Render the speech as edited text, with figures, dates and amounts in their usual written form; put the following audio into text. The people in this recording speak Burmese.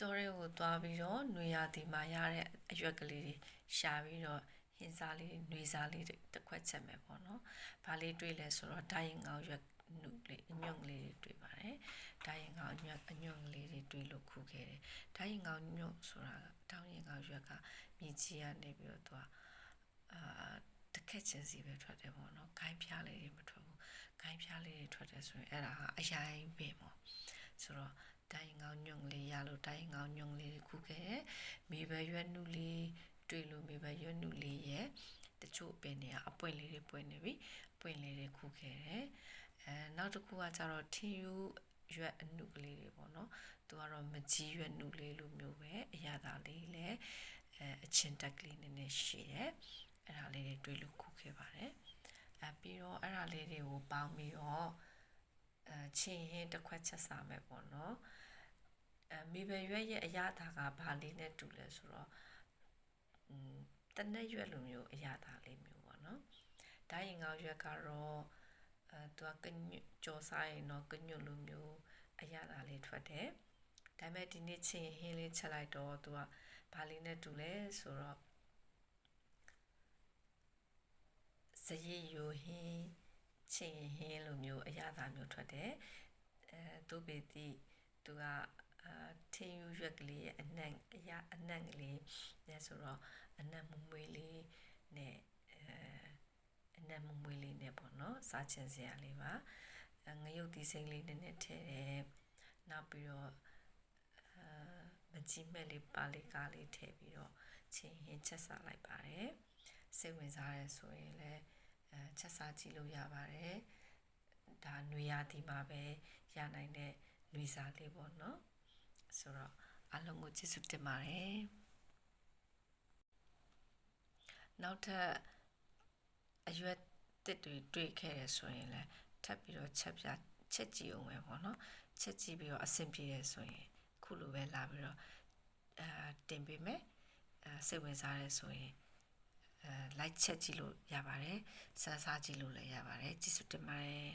တော်တွေကိုသွားပြီးတော့ຫນွေရာသီမှာရတဲ့အရွက်ကလေးတွေရှာပြီးတော့ဟင်းစားလေးຫນွေစားလေးတစ်ခွက်ချက်မယ်ပေါ့နော်။ဘာလေးတွေ့လဲဆိုတော့ဒိုင်းရင်ကောင်းရွက်နုလေးအညွန့်ကလေးတွေတွေ့ပါတယ်။ဒိုင်းရင်ကောင်းအညွန့်ကလေးတွေတွေ့လို့ခုခဲ့တယ်။ဒိုင်းရင်ကောင်းညွန့်ဆိုတာတောင်းရင်ကောင်းရွက်ကမြေကြီးကနေပြီးတော့သူကတစ်ခက်ချင်းစီပဲထွက်တယ်ပေါ့နော်။ခိုင်းဖျားလေးတွေမထွက်ဘူး။ခိုင်းဖျားလေးတွေထွက်တယ်ဆိုရင်အဲ့ဒါအရိုင်းပင်ပေါ့။ဆိုတော့ဒိုင်းရင်ကောင်းညွန့်လေးရလို့ဒိုင်းရင်ကောင်းညွန့်လေးခုခဲ့တယ်။မေဘရွက်နုလေးတွေ့လို့မေဘရွက်နုလေးရဲ့တချို့ပင်တွေကအပွင့်လေးတွေပွင့်နေပြီ။ပွင့်လေးတွေခုခဲ့တယ်။နောက်တစ်ခုကကျတော့ထင်းယူရွက်အနုကလေးတွေပေါ့နော်။သူကတော့မကြီးရွက်နုလေးလိုမျိုးပဲအရသာလေးလည်းအချင်းတက်ကလေးနည်းနည်းရှိတယ်။အဲ့ဒါလေးတွေတွေ့လို့ခုခဲ့ပါတယ်။ပြီးတော့အဲ့ဒါလေးတွေကိုပေါင်းပြီးတော့ချင်းဟင်းတစ်ခွက်ချက်စားမယ်ပေါ့နော်မိဘရွက်ရဲ့အရသာကဘာလေးနဲ့တူလဲဆိုတော့တနက်ရွက်လိုမျိုးအရသာလေးမျိုးပေါ့နော်ဒိုင်းရင်ကောင်းရွက်ကတော့သူကကြော်စားရင်တော့ကညွတ်လိုမျိုးအရသာလေးထွက်တယ်ဒါပေမဲ့ဒီနေ့ချင်းဟင်းလေးချက်လိုက်တော့သူကဘာလေးနဲ့တူလဲဆိုတော့ဇရိယိုဟင်းချင်းဟင်းလိုမျိုးအရသာမျိုးထွက်တယ်သူပေတိသူကထင်းယူရွက်ကလေးရဲ့အနံ့ကလေးနဲ့ဆိုတော့အနံ့မမွေးလေးနဲ့အနံ့မမွေးလေးနဲ့ပေါ့နော်စားချင်စရာလေးပါငရုတ်သီးစိမ်းလေးနည်းနည်းထည့်တယ်နောက်ပြီးတော့မကြီးမဲ့လေးပါလေးကားလေးထည့်ပြီးတော့ချင်းဟင်းချက်စားလိုက်ပါတယ်စိတ်ဝင်စားရဲဆိုရင်လည်းချက်စားကြည့်လို့ရပါတယ်ဒါຫນွေရာသီမှာပဲရနိုင်တဲ့ຫນွေစားလေးပေါ့နော်ဆိုတော့အားလုံးကိုကျေးဇူးတင်ပါတယ်နောက်ထပ်အရွက်တစ်တွေတွေ့ခဲ့ရဆိုရင်လည်းထပ်ပြီးတော့ချက်ကြည့်အောင်ပဲပေါ့နော်ချက်ကြည့်ပြီးတော့အဆင်ပြေရဆိုရင်ခုလိုပဲလာပြီးတော့တင်ပေးမယ်စိတ်ဝင်စားရဲဆိုရင်လိုက်ချက်ကြည့်လို့ရပါတယ်စားကြည့်လို့လည်းရပါတယ်ကျေးဇူးတင်ပါတယ်